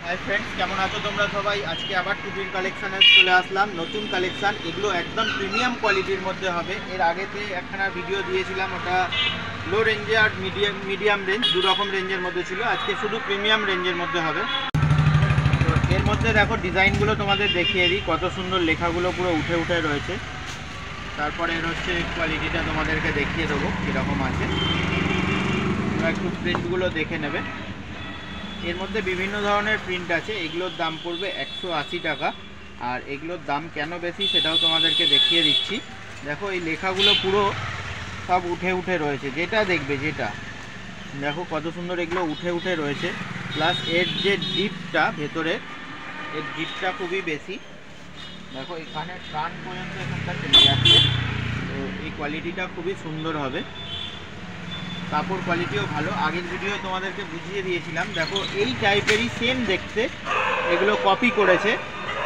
Hi friends কেমন আছো তোমরা সবাই। আজকে আবার টুপির কালেকশনে চলে আসলাম, নতুন কালেকশন। এগুলো একদম প্রিমিয়াম কোয়ালিটির মধ্যে হবে। এর আগেতে একখানা ভিডিও দিয়েছিলাম, ওটা লো রেঞ্জে আর মিডিয়াম রেঞ্জ, দু রকম রেঞ্জের মধ্যে ছিল। আজকে শুধু প্রিমিয়াম রেঞ্জের মধ্যে হবে। তো এর মধ্যে দেখো ডিজাইনগুলো তোমাদের দেখিয়ে দিই, কত সুন্দর লেখাগুলো পুরো উঠে উঠে রয়েছে। তারপরে এর হচ্ছে কোয়ালিটিটা তোমাদেরকে দেখিয়ে দেবো কীরকম আছে, তোমরা একটু প্রিন্টগুলো দেখে নেবে। এর মধ্যে বিভিন্ন ধরনের প্রিন্ট আছে। এগুলোর দাম পড়বে 180 টাকা। আর এগুলোর দাম কেন বেশি সেটাও তোমাদেরকে দেখিয়ে দিচ্ছি। দেখো এই লেখাগুলো পুরো সব উঠে উঠে রয়েছে, যেটা দেখবে যেটা দেখো কত সুন্দর এগুলো উঠে উঠে রয়েছে। প্লাস এর যে ডিপটা ভেতরে, এর ডিপটা খুবই বেশি। দেখো এখানে কান পর্যন্ত এখানটা চলে যাচ্ছে। তো এই কোয়ালিটিটা খুবই সুন্দর হবে, কাপড় কোয়ালিটিও ভালো। আগের ভিডিও তোমাদেরকে বুঝিয়ে দিয়েছিলাম। দেখো এই টাইপেরই সেম দেখতে এগুলো কপি করেছে।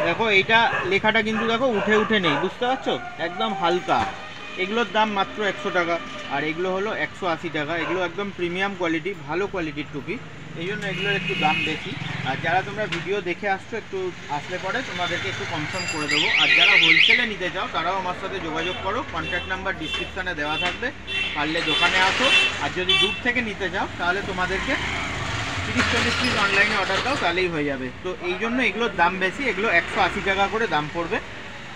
দেখো এইটা লেখাটা কিন্তু দেখো উঠে উঠে নেই, বুঝতে পারছো, একদম হালকা। এগুলোর দাম মাত্র 100 টাকা, আর এগুলো হলো 180 টাকা। এগুলো একদম প্রিমিয়াম কোয়ালিটি, ভালো কোয়ালিটির টুপি, এই জন্য এগুলোর একটু দাম বেশি। আর যারা তোমরা ভিডিও দেখে আসছো, একটু আসলে পরে তোমাদেরকে একটু কনফার্ম করে দেবো। আর যারা হোলসেলে নিতে চাও তারাও আমার সাথে যোগাযোগ করো, কন্ট্যাক্ট নাম্বার ডিসক্রিপশানে দেওয়া থাকবে, পারলে দোকানে আসো। আর যদি দূর থেকে নিতে চাও তাহলে তোমাদেরকে 30-40 পিস অনলাইনে অর্ডার দাও, তাহলেই হয়ে যাবে। তো এই জন্য এগুলোর দাম বেশি। এগুলো 180 টাকা করে দাম পড়বে,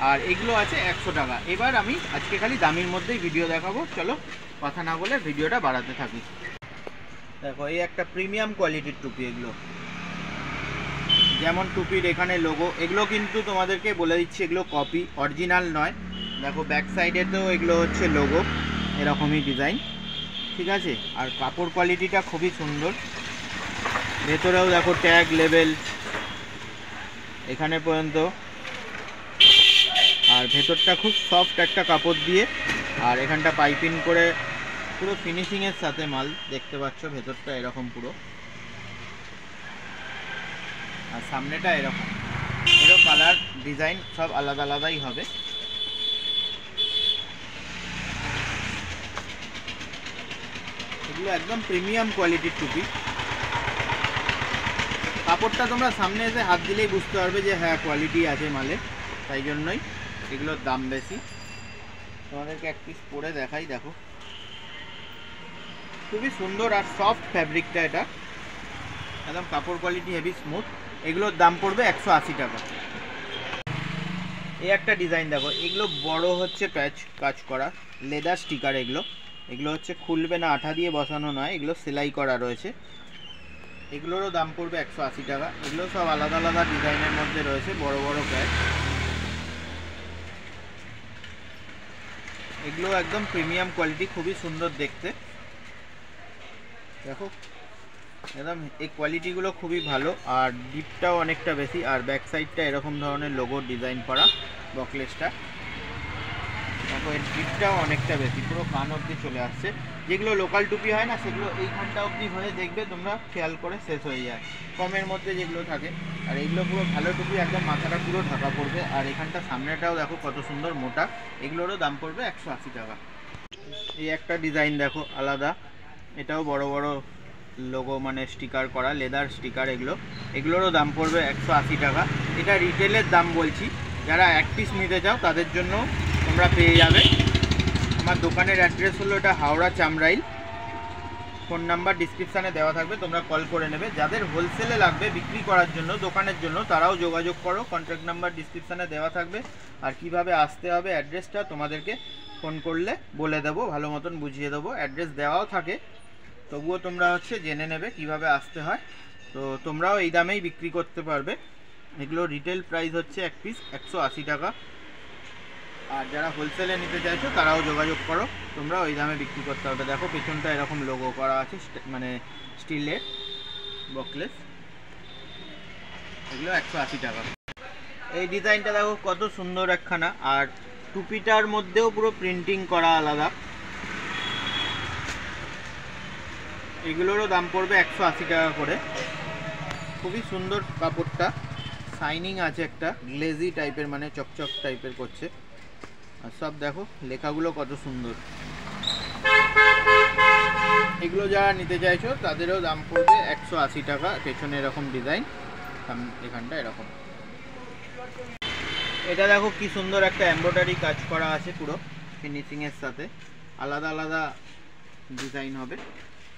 আর এগুলো আছে 100 টাকা। এবার আমি আজকে খালি দামির মধ্যেই ভিডিও দেখাবো। চলো কথা না বলে ভিডিওটা বাড়াতে থাকি। দেখো এই একটা প্রিমিয়াম কোয়ালিটির টুপি। এগুলো যেমন টুপির এখানে লোগো, এগুলো কিন্তু তোমাদেরকে বলে দিচ্ছি এগুলো কপি, অরিজিনাল নয়। দেখো ব্যাক সাইডে তো এগুলো হচ্ছে লোগো, এরকমই ডিজাইন, ঠিক আছে। আর কাপড় কোয়ালিটিটা খুবই সুন্দর। ভেতরেও দেখো ট্যাগ লেবেল এখানে পর্যন্ত। আর ভেতরটা খুব সফট একটা কাপড় দিয়ে, আর এখানটা পাইপিং করে পুরো ফিনিশিংয়ের সাথে মাল, দেখতে পাচ্ছ ভেতরটা এরকম পুরো। আর সামনেটা এরকম, এরও কালার ডিজাইন সব আলাদা আলাদাই হবে। এগুলো একদম প্রিমিয়াম কোয়ালিটির টুপি। কাপড়টা তোমরা সামনে এসে হাত দিলেই বুঝতে পারবে যে হ্যাঁ কোয়ালিটি আছে মালে, তাই জন্যই এগুলোর দাম বেশি। তোমাদেরকে এক পিস পরে দেখাই। দেখো খুবই সুন্দর আর সফট ফ্যাব্রিকটা, এটা একদম কাপড় কোয়ালিটি হেভি স্মুথ। এগুলোর দাম পড়বে 180 টাকা। এই একটা ডিজাইন দেখো, এগুলো বড় হচ্ছে প্যাচ কাজ করা লেদার স্টিকার। এগুলো এগুলো হচ্ছে খুলবে না, আঠা দিয়ে বসানো নয়, এগুলো সেলাই করা রয়েছে। এগুলোরও দাম পড়বে 180 টাকা। এগুলো সব আলাদা আলাদা ডিজাইনের মধ্যে রয়েছে, বড় বড় প্যাচ। এগুলো একদম প্রিমিয়াম কোয়ালিটি, খুবই সুন্দর দেখতে। দেখো একদম এই কোয়ালিটিগুলো খুবই ভালো, আর ডিপটাও অনেকটা বেশি। আর ব্যাক সাইডটা এরকম ধরনের লোগো ডিজাইন করা বকলেসটা। দেখো এর ডিপটাও অনেকটা বেশি, পুরো কান অবধি চলে আসছে। যেগুলো লোকাল টুপি হয় না, সেগুলো এইখানটা অবধি হয়ে দেখবে তোমরা খেয়াল করে শেষ হয়ে যায় কমের মধ্যে যেগুলো থাকে। আর এইগুলো পুরো ভালো টুপি, একদম মাথাটা পুরো ঢাকা পড়বে। আর এখানটা সামনেটাও দেখো কত সুন্দর মোটা। এগুলোরও দাম পড়বে 180 টাকা। এই একটা ডিজাইন দেখো আলাদা, এটাও বড় বড় লোগো মানে স্টিকার করা, লেদার স্টিকার। এগুলোরও দাম পড়বে 180 টাকা। এটা রিটেলের দাম বলছি, যারা এক পিস নিতে চাও তাদের জন্য তোমরা পেয়ে যাবে। আমার দোকানের অ্যাড্রেস হলো এটা হাওড়া চামরাইল। ফোন নাম্বার ডিসক্রিপশানে দেওয়া থাকবে, তোমরা কল করে নেবে। যাদের হোলসেলে লাগবে বিক্রি করার জন্য, দোকানের জন্য, তারাও যোগাযোগ করো, কন্ট্যাক্ট নাম্বার ডিসক্রিপশানে দেওয়া থাকবে। আর কিভাবে আসতে হবে অ্যাড্রেসটা তোমাদেরকে ফোন করলে বলে দেবো, ভালো মতন বুঝিয়ে দেবো। অ্যাড্রেস দেওয়াও থাকে, তবুও তোমরা হচ্ছে জেনে নেবে কিভাবে আসতে হয়। তো তোমরাও এই দামেই বিক্রি করতে পারবে। এগুলো রিটেল প্রাইস হচ্ছে এক পিস 180 টাকা। আর যারা হোলসেলে নিতে চাইছো তারাও যোগাযোগ করো, তোমরা ওই দামে বিক্রি করতে পারবে। দেখো পেছনটা এরকম লোগো করা আছে, মানে স্টিলের বকলেস। এগুলো 180 টাকা। এই ডিজাইনটা দেখো কত সুন্দর একখানা, আর টুপিটার মধ্যেও পুরো প্রিন্টিং করা আলাদা। এগুলোরও দাম পড়বে 180 টাকা করে। খুবই সুন্দর কাপড়টা, শাইনিং আছে, একটা গ্লেজি টাইপের, মানে চকচক টাইপের করছে। আর সব দেখো লেখাগুলো কত সুন্দর। এগুলো যারা নিতে চাইছো তাদেরও দাম পড়বে 180 টাকা। পেছনে এরকম ডিজাইন, এখানটা এরকম। এটা দেখো কি সুন্দর একটা এমব্রয়ডারি কাজ করা আছে, পুরো ফিনিশিংয়ের সাথে আলাদা আলাদা ডিজাইন হবে।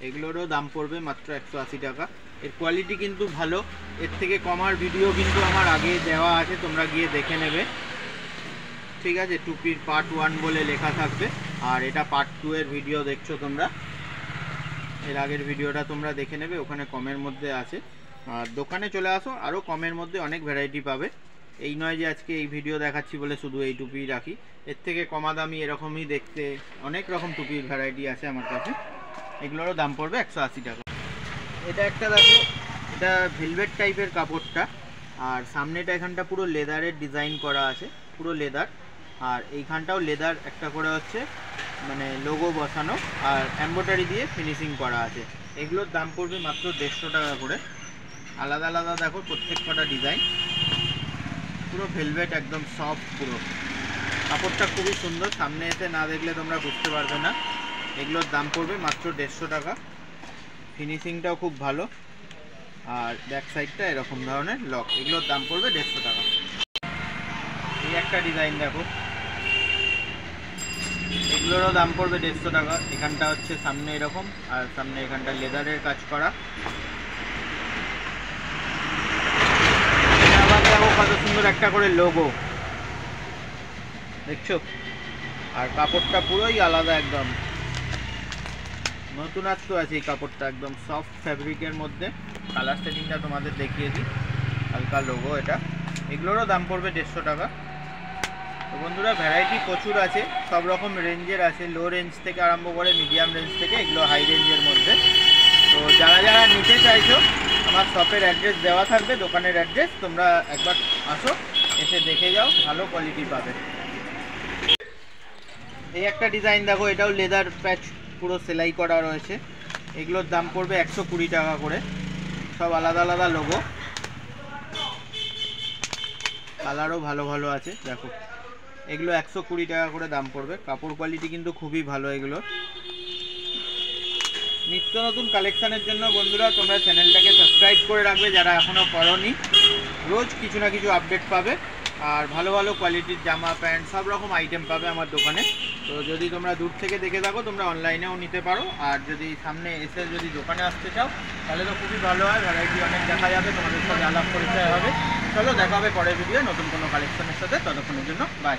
এগুলোরও দাম পড়বে মাত্র 180 টাকা। এর কোয়ালিটি কিন্তু ভালো, এর থেকে কমার ভিডিও কিন্তু আমার আগে দেওয়া আছে, তোমরা গিয়ে দেখে নেবে, ঠিক আছে। টুপির পার্ট 1 বলে লেখা থাকবে, আর এটা পার্ট 2 এর ভিডিও দেখছো তোমরা, এর আগের ভিডিওটা তোমরা দেখে নেবে, ওখানে কমের মধ্যে আছে। আর দোকানে চলে আসো, আরও কমের মধ্যে অনেক ভ্যারাইটি পাবে। এই নয় যে আজকে এই ভিডিও দেখাচ্ছি বলে শুধু এই টুপি রাখি, এর থেকে কমা দামি এরকমই দেখতে অনেক রকম টুপির ভ্যারাইটি আছে আমার কাছে। এগুলোরও দাম পড়বে 180 টাকা। এটা একটা দেখো, এটা ভেলভেট টাইপের কাপড়টা, আর সামনেটা এখানটা পুরো লেদারের ডিজাইন করা আছে, পুরো লেদার, আর এইখানটাও লেদার একটা করে হচ্ছে মানে লোগো বসানো, আর এমব্রয়ডারি দিয়ে ফিনিশিং করা আছে। এগুলোর দাম পড়বে মাত্র 150 টাকা করে। আলাদা আলাদা দেখো প্রত্যেক কটা ডিজাইন, পুরো ভেলভেট একদম সফট, পুরো কাপড়টা খুবই সুন্দর, সামনে এসে না দেখলে তোমরা বুঝতে পারবে না। এগুলোর দাম পড়বে মাত্র 150 টাকা। ফিনিশিংটাও খুব ভালো, আর ব্যাক সাইডটা এরকম ধরনের লক। এগুলোর দাম পড়বে 150 টাকা। এই একটা ডিজাইন দেখো, এগুলোরও দাম পড়বে 150 টাকা। এখানটা হচ্ছে সামনে এরকম, আর সামনে এখানটা লেদারের কাজ করা। দেখো কত সুন্দর একটা করে লোগো, দেখছো, আর কাপড়টা পুরোই আলাদা, একদম নতুনত্ব আছে এই কাপড়টা, একদম সফট ফ্যাব্রিকের মধ্যে। কালার সেটিংটা তোমাদের দেখিয়ে দিই, হালকা লোগো এটা। এগুলোরও দাম পড়বে 150 টাকা। তো বন্ধুরা, ভ্যারাইটি প্রচুর আছে, সব রকম রেঞ্জের আছে, লো রেঞ্জ থেকে আরম্ভ করে মিডিয়াম রেঞ্জ থেকে এগুলো হাই রেঞ্জের মধ্যে। তো যারা যারা নিতে চাইছো, আমার শপের অ্যাড্রেস দেওয়া থাকবে, দোকানের অ্যাড্রেস, তোমরা একবার আসো, এসে দেখে যাও, ভালো কোয়ালিটি পাবে। এই একটা ডিজাইন দেখো, এটাও লেদার প্যাচ পুরো সেলাই করা রয়েছে। এগুলোর দাম পড়বে 120 টাকা করে, সব আলাদা আলাদা লোগো, কালারও ভালো ভালো আছে দেখো। এগুলো 120 টাকা করে দাম পড়বে। কাপড় কোয়ালিটি কিন্তু খুবই ভালো এগুলো। নিত্য নতুন কালেকশানের জন্য বন্ধুরা তোমরা চ্যানেলটাকে সাবস্ক্রাইব করে রাখবে যারা এখনও করোনি। রোজ কিছু না কিছু আপডেট পাবে, আর ভালো ভালো কোয়ালিটির জামা প্যান্ট সব রকম আইটেম পাবে আমার দোকানে। তো যদি তোমরা দূর থেকে দেখে থাকো, তোমরা অনলাইনেও নিতে পারো, আর যদি সামনে এসে যদি দোকানে আসতে চাও তাহলে তো খুবই ভালো হয়, ভ্যারাইটি অনেক দেখা যাবে, তোমাদের সাথে আলাপ পরিচয় হবে। চলো দেখা হবে পরের ভিডিও নতুন কোনো কালেকশনের সাথে, ততক্ষণের জন্য বাই।